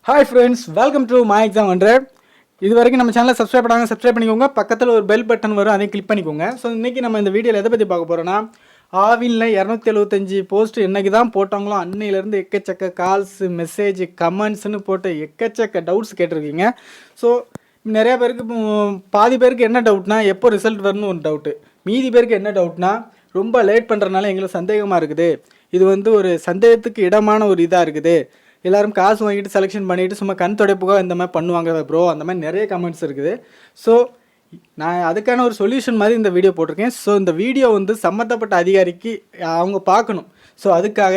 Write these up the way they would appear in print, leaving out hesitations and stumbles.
Hi friends, welcome to my exam 100. இது வரைக்கும் நம்ம சேனலை சப்ஸ்கிரைப் பண்ணாங்க, சப்ஸ்கிரைப் பண்ணிக்கோங்க. பக்கத்தில் ஒரு பெல் பட்டன் வரும், அதையும் கிளிக் பண்ணிக்கோங்க. ஸோ இன்றைக்கி நம்ம இந்த வீடியோவில் எதை பற்றி பார்க்க போகிறோன்னா, ஆவினில் 275 போஸ்ட் என்றைக்கு தான் போட்டாங்களோ அன்னையிலேருந்து எக்கச்சக்க கால்ஸ், மெசேஜ், கமெண்ட்ஸ்னு போட்டு எக்கச்சக்க டவுட்ஸ் கேட்டிருக்கீங்க. ஸோ நிறையா பேருக்கு பாதி பேருக்கு என்ன டவுட்னா எப்போ ரிசல்ட் வரணும்னு ஒரு டவுட்டு. மீதி பேருக்கு என்ன டவுட்னா ரொம்ப லேட் பண்ணுறதுனால எங்களுக்கு சந்தேகமாக இருக்குது. இது ஒரு சந்தேகத்துக்கு இடமான ஒரு இதாக இருக்குது. எல்லோரும் காசு வாங்கிட்டு செலெக்ஷன் பண்ணிவிட்டு சும்மா கண் துடைப்புக்காக இந்த மாதிரி பண்ணுவாங்க ப்ரோ, அந்த மாதிரி நிறைய கமெண்ட்ஸ் இருக்குது. ஸோ நான் அதுக்கான ஒரு சொல்யூஷன் மாதிரி இந்த வீடியோ போட்டிருக்கேன். ஸோ இந்த வீடியோ சம்மந்தப்பட்ட அதிகாரிக்கு அவங்க பார்க்கணும். ஸோ அதுக்காக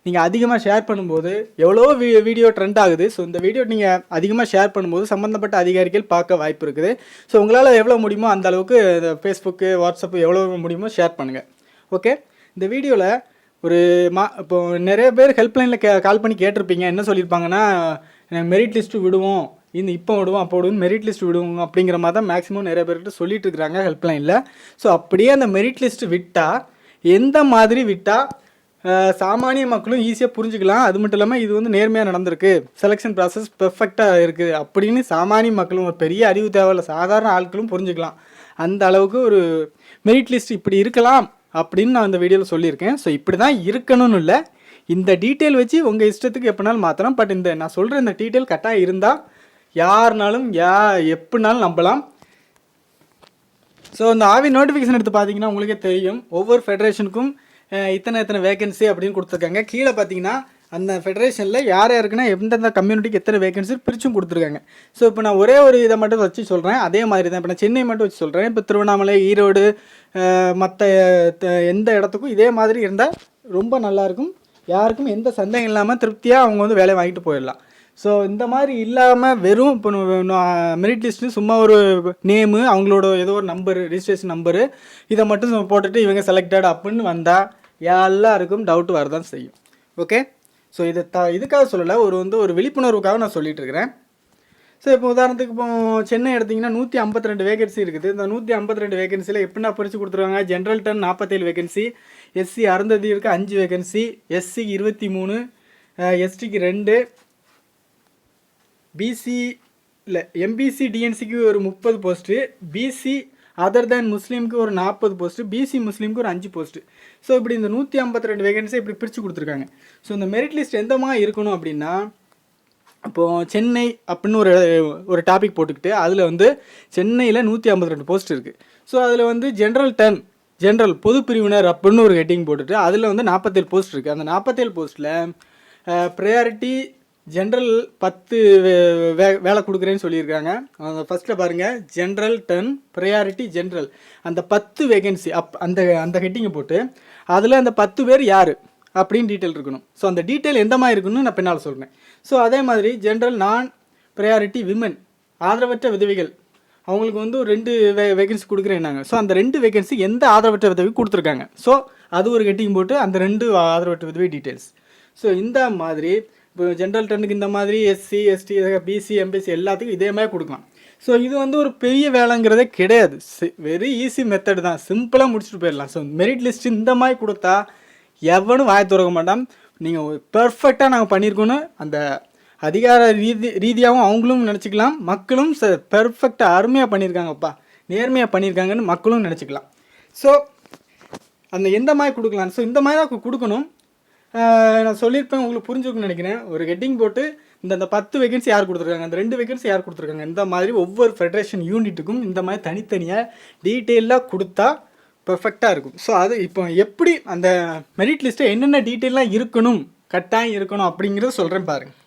நீங்கள் அதிகமாக ஷேர் பண்ணும்போது எவ்வளோ வீடியோ ட்ரெண்ட் ஆகுது. ஸோ இந்த வீடியோ நீங்கள் அதிகமாக ஷேர் பண்ணும்போது சம்மந்தப்பட்ட அதிகாரிகள் பார்க்க வாய்ப்பு இருக்குது. ஸோ உங்களால் எவ்வளோ முடியுமோ அந்த அளவுக்கு ஃபேஸ்புக்கு, வாட்ஸ்அப்பு எவ்வளோ முடியுமோ ஷேர் பண்ணுங்கள். ஓகே, இந்த வீடியோவில் இப்போது நிறைய பேர் ஹெல்ப்லைனில் கால் பண்ணி கேட்டிருப்பீங்க. என்ன சொல்லியிருப்பாங்கன்னா, மெரிட் லிஸ்ட்டு விடுவோம், இப்போ விடுவோம், அப்போ விடுவோம், மெரிட் லிஸ்ட் விடுவோம் அப்படிங்கிற மாதிரி தான் மேக்ஸிமம் நிறைய பேர்கிட்ட சொல்லிட்டு இருக்கிறாங்க ஹெல்ப்லைனில். ஸோ அப்படியே அந்த மெரிட் லிஸ்ட்டு விட்டால் எந்த மாதிரி விட்டால் சாமானிய மக்களும் ஈஸியாக புரிஞ்சுக்கலாம். அது மட்டும் இல்லாமல் இது நேர்மையாக நடந்திருக்கு, செலெக்ஷன் ப்ராசஸ் பெர்ஃபெக்டாக இருக்குது அப்படின்னு சாமானிய மக்களும், ஒரு பெரிய அறிவு தேவையில்ல, சாதாரண ஆட்களும் புரிஞ்சுக்கலாம். அந்த அளவுக்கு ஒரு மெரிட் லிஸ்ட் இப்படி இருக்கலாம் அப்படின்னு நான் இந்த வீடியோவில் சொல்லியிருக்கேன். ஸோ இப்படி தான் இருக்கணும்னு இல்லை, இந்த டீட்டெயில் வச்சு உங்கள் இஷ்டத்துக்கு எப்படினாலும் மாற்றலாம். பட் நான் சொல்கிற இந்த டீட்டெயில் கரெக்டாக இருந்தால் யாருனாலும் எப்படினாலும் நம்பலாம். ஸோ இந்த ஆவி நோட்டிஃபிகேஷன் எடுத்து பார்த்தீங்கன்னா உங்களுக்கே தெரியும், ஒவ்வொரு ஃபெடரேஷனுக்கும் இத்தனை வேகன்சி அப்படின்னு கொடுத்துருக்காங்க. கீழே பார்த்தீங்கன்னா அந்த ஃபெடரேஷனில் யார் யாருக்குன்னா எந்தெந்த கம்யூனிட்டிக்கு எத்தனை வேகன்சி பிரிச்சும் கொடுத்துருக்காங்க. ஸோ இப்போ நான் ஒரே ஒரு இதை மட்டும் வச்சு சொல்கிறேன். அதே மாதிரி தான் இப்போ நான் சென்னை மட்டும் வச்சு சொல்கிறேன். இப்போ திருவண்ணாமலை, ஈரோடு, மற்ற எந்த இடத்துக்கும் இதே மாதிரி இருந்தால் ரொம்ப நல்லாயிருக்கும். யாருக்கும் எந்த சந்தேகம் இல்லாமல் திருப்தியாக அவங்க வேலையை வாங்கிட்டு போயிடலாம். ஸோ இந்த மாதிரி இல்லாமல் வெறும் இப்போ மெரிட் லிஸ்ட்டு சும்மா ஒரு நேமு, அவங்களோட ஏதோ ஒரு நம்பரு, ரிஜிஸ்ட்ரேஷன் நம்பரு, இதை மட்டும் போட்டுட்டு இவங்க செலக்டட் அப்படின்னு வந்தால் எல்லாருக்கும் டவுட் வரதான் செய்யும். ஓகே, ஸோ இதுக்காக சொல்லலை, ஒரு விழிப்புணர்வுக்காக நான் சொல்லிகிட்டு இருக்கிறேன். ஸோ இப்போ உதாரணத்துக்கு இப்போ சென்னை எடுத்திங்கன்னா 152 வேகன்சி இருக்குது. இந்த 152 வேகன்சியில் எப்படின்னா பிரித்து கொடுத்துருவாங்க. ஜென்ரல் 10 47 வேகன்சி, எஸ்சி அருந்ததியருக்கு 5 வேகன்சி, எஸ்சிக்கு 23, எஸ்டிக்கு 2, பிசி இல்லை எம்பிசி டிஎன்சிக்கு ஒரு 30 போஸ்ட்டு, பிசி அதர் தேன் முஸ்லீமுக்கு ஒரு 40 போஸ்ட்டு, பிசி முஸ்லீமுக்கு ஒரு 5 போஸ்ட்டு. ஸோ இப்படி இந்த 152 வேகன்சி இப்படி பிரித்து கொடுத்துருக்காங்க. ஸோ இந்த மெரிட் லிஸ்ட் எந்த மாதிரி இருக்கணும் அப்படின்னா, இப்போது சென்னை அப்படின்னு ஒரு டாபிக் போட்டுக்கிட்டு அதில் சென்னையில் 152 போஸ்ட் இருக்குது. ஸோ அதில் ஜென்ரல் 10 ஜென்ரல் பொது பிரிவினர் அப்படின்னு ஒரு ஹெட்டிங் போட்டுட்டு அதில் 47 போஸ்ட் இருக்குது. அந்த 47 போஸ்ட்டில் ப்ரையாரிட்டி ஜென்ரல் 10 வேலை கொடுக்குறேன்னு சொல்லியிருக்காங்க. ஃபஸ்ட்டில் பாருங்கள், ஜென்ரல் 10 ப்ரையாரிட்டி ஜென்ரல், அந்த 10 வேகன்சி அந்த ஹெட்டிங்கை போட்டு அதில் அந்த 10 பேர் யார் அப்படின்னு டீட்டெயில் இருக்கணும். ஸோ அந்த டீட்டெயில் எந்த மாதிரி இருக்குன்னு நான் பின்னால் சொல்கிறேன். ஸோ அதே மாதிரி ஜென்ரல் நான் ப்ரையாரிட்டி விமன், ஆதரவற்ற விதவைகள், அவங்களுக்கு ஒரு 2 வேகன்சி கொடுக்குறேன்னாங்க. ஸோ அந்த 2 வேகன்சி எந்த ஆதரவற்ற விதவை கொடுத்துருக்காங்க. ஸோ அது ஒரு ஹெட்டிங் போட்டு அந்த 2 ஆதரவற்ற விதவை டீட்டெயில்ஸ். ஸோ இந்த மாதிரி இப்போ ஜென்ரல் 10க்கு இந்த மாதிரி எஸ்சி, எஸ்டி, பிசி, எம்பிசி எல்லாத்துக்கும் இதே மாதிரி கொடுக்கலாம். ஸோ இது ஒரு பெரிய வேலைங்கிறதே கிடையாது. வெரி ஈஸி மெத்தட் தான், சிம்பிளாக முடிச்சுட்டு போயிடலாம். ஸோ மெரிட் லிஸ்ட் இந்த மாதிரி கொடுத்தா எவனும் வாய திறக்க மாட்டான். நீங்கள் பெர்ஃபெக்டாக நாங்கள் பண்ணியிருக்கோன்னு அந்த அதிகார ரீதியாகவும் அவங்களும் நினச்சிக்கலாம், மக்களும் பெர்ஃபெக்டாக அருமையாக பண்ணியிருக்காங்கப்பா, நேர்மையாக பண்ணியிருக்காங்கன்னு மக்களும் நினச்சிக்கலாம். ஸோ அந்த எந்த மாதிரி கொடுக்கலாம், ஸோ இந்த மாதிரி தான் கொடுக்கணும். நான் சொல்லியிருப்பேன், உங்களுக்கு புரிஞ்சுக்கணும்னு நினைக்கிறேன். ஒரு ஹெட்டிங் போட்டு இந்த 10 வேகன்சி யார் கொடுத்துருக்காங்க, அந்த 2 வேகன்சி யார் கொடுத்துருக்காங்க, இந்த மாதிரி ஒவ்வொரு ஃபெடரேஷன் யூனிட்டுக்கும் இந்த மாதிரி தனித்தனியாக டீட்டெயிலாக கொடுத்தா பெர்ஃபெக்டாக இருக்கும். ஸோ அது இப்போ எப்படி அந்த மெரிட் லிஸ்ட்டை என்னென்ன டீட்டெயிலாக இருக்கணும், கட்டாயம் இருக்கணும் அப்படிங்கிறத சொல்கிறேன் பாருங்கள்.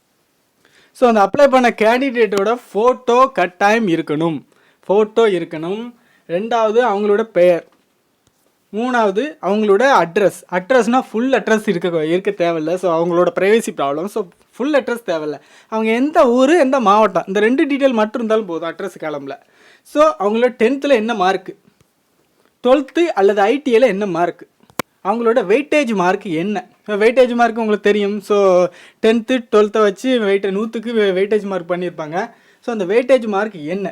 ஸோ அந்த அப்ளை பண்ண கேண்டிடேட்டோட ஃபோட்டோ கட்டாயம் இருக்கணும், ஃபோட்டோ இருக்கணும். 2வது அவங்களோட பெயர், 3வது அவங்களோட அட்ரஸ்னால் ஃபுல் அட்ரஸ் இருக்க தேவையில்லை. ஸோ அவங்களோட privacy problem. So full address தேவையில்லை, அவங்க எந்த ஊர் எந்த மாவட்டம், இந்த 2 டீட்டெயில் மட்டும் இருந்தாலும் போதும் அட்ரஸ் காலமில். ஸோ அவங்களோட 10th என்ன மார்க்கு, 12th அல்லது ஐடிஐயில் என்ன மார்க்கு, அவங்களோட வெயிட்டேஜ் மார்க் என்ன. வெயிட்டேஜ் மார்க் உங்களுக்கு தெரியும். ஸோ 10th 12th வச்சு 100க்கு வெயிட்டேஜ் மார்க் பண்ணியிருப்பாங்க. ஸோ அந்த வெயிட்டேஜ் மார்க் என்ன,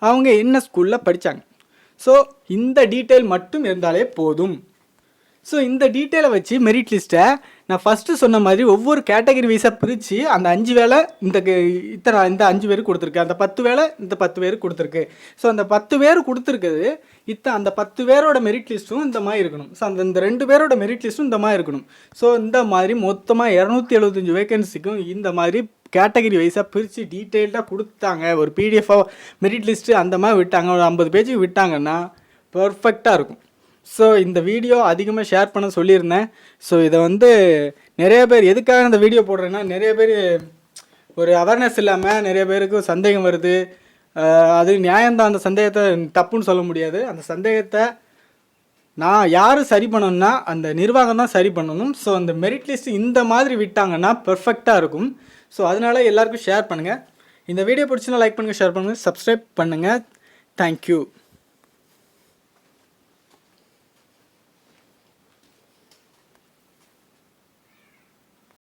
அவங்க என்ன ஸ்கூலில் படித்தாங்க. ஸோ இந்த டீட்டெயில் மட்டும் இருந்தாலே போதும். ஸோ இந்த டீட்டெயிலை வச்சு மெரிட் லிஸ்ட்டை நான் ஃபஸ்ட்டு சொன்ன மாதிரி ஒவ்வொரு கேட்டகரி வைஸாக பிரித்து அந்த 5 வேலை இந்த 5 பேருக்கு கொடுத்துருக்கு, அந்த 10 வேலை இந்த 10 பேருக்கு கொடுத்துருக்கு. ஸோ அந்த 10 பேர் கொடுத்துருக்குது அந்த 10 பேரோட மெரிட் லிஸ்ட்டும் இந்த மாதிரி இருக்கணும். ஸோ இந்த 2 பேரோட மெரிட் லிஸ்ட்டும் இந்த மாதிரி இருக்கணும். ஸோ இந்த மாதிரி மொத்தமாக 275 வேகன்சிக்கும் இந்த மாதிரி கேட்டகரி வைஸாக பிரித்து டீட்டெயில்டாக கொடுத்தாங்க. ஒரு பிடிஎஃபாக மெரிட் லிஸ்ட்டு அந்த மாதிரி விட்டாங்க, ஒரு 50 பேஜுக்கு விட்டாங்கன்னா பர்ஃபெக்டாக இருக்கும். ஸோ இந்த வீடியோ அதிகமாக ஷேர் பண்ண சொல்லியிருந்தேன். ஸோ இதை நிறைய பேர் எதுக்காக இந்த வீடியோ போடுறேன்னா, நிறைய பேர் ஒரு அவேர்னஸ் இல்லாமல் நிறைய பேருக்கு சந்தேகம் வருது. அது நியாயம்தான், அந்த சந்தேகத்தை தப்புன்னு சொல்ல முடியாது. அந்த சந்தேகத்தை நான் யார் சரி பண்ணணும்னா அந்த நிர்வாகம் தான் சரி பண்ணணும். ஸோ அந்த மெரிட் லிஸ்ட் இந்த மாதிரி விட்டாங்கன்னா பர்ஃபெக்டாக இருக்கும். ஸோ அதனால் எல்லாருக்கும் ஷேர் பண்ணுங்கள். இந்த வீடியோ பிடிச்சினா லைக் பண்ணுங்கள், ஷேர் பண்ணுங்கள், சப்ஸ்கிரைப் பண்ணுங்கள். தேங்க்யூ.